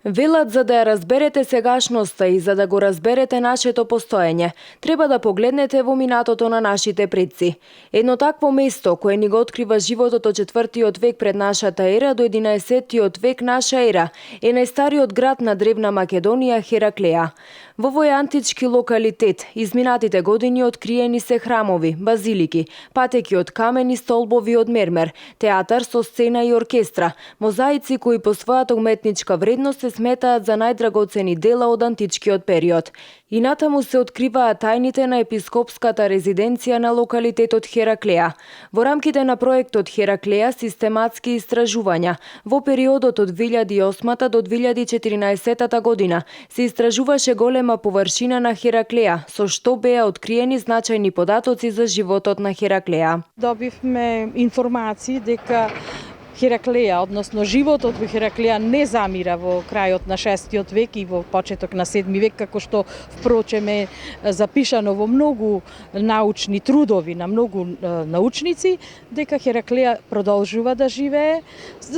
Велат, за да ја разберете сегашноста и за да го разберете нашето постоење, треба да погледнете во минатото на нашите предци. Едно такво место кое ни го открива животот од 4 век пред нашата ера до 11 век наша ера е најстариот град на древна Македонија, Хераклеја. Во овој антички локалитет изминатите години откриени се храмови, базилики, патеки од камен и столбови од мермер, театар со сцена и оркестра, мозаици кои по својата уметничка вредност се сметаат за најдрагоцени дела од античкиот период. И натаму се откриваат тајните на епископската резиденција на локалитетот Хераклеја. Во рамките на проектот Хераклеја систематски истражувања во периодот од 2008 до 2014 година се истражуваше голема површина на Хераклеја, со што беа откриени значајни податоци за животот на Хераклеја. Добивме информации дека Хераклеја, односно животот во Хераклеја не замира во крајот на 6 век и во почеток на 7 век, како што впрочем е запишано во многу научни трудови на многу научници, дека Хераклеја продолжува да живее.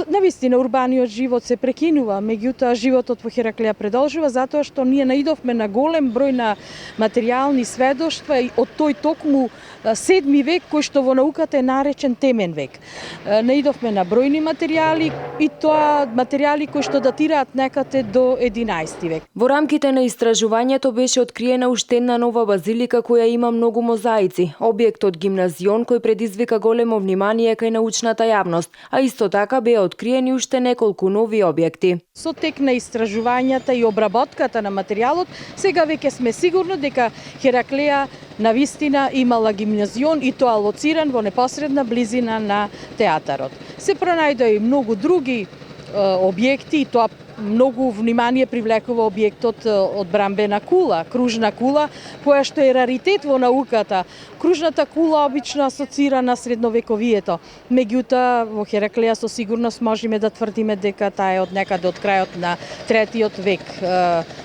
Навистина урбаниот живот се прекинува, меѓутоа животот во Хераклеја продолжува затоа што ние наидовме на голем број на материјални сведоштва и од тој токму 7 век кој што во науката е наречен темен век. Наидовме на бројни материјали и тоа материјали кои што датираат некаде до 11 век. Во рамките на истражувањето беше откриена уште една нова базилика која има многу мозаици, објектот гимназион кој предизвика големо внимание кај научната јавност, а исто така беа откриени уште неколку нови објекти. Со тек на истражувањата и обработката на материјалот, сега веќе сме сигурни дека Хераклеја навистина имала гимназион и тоа лоциран во непосредна близина на театарот. Се пронајдоа и многу други објекти и тоа многу внимание привлекува објектот од брамбена кула, кружна кула, која што е раритет во науката. Кружната кула обично асоцира на средновековието. Меѓутоа во Хераклеја со сигурност можеме да тврдиме дека таа е од некаде од крајот на 3 век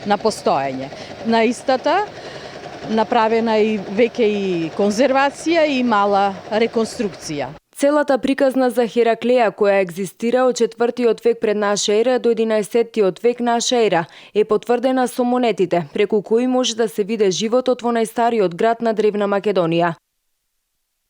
на постоење. На истата направена и веќе и конзервација и мала реконструкција. Целата приказна за Хераклеја, која екзистира од 4 век пред наша ера до 11 век наша ера, е потврдена со монетите, преку кои може да се види животот во најстариот град на древна Македонија.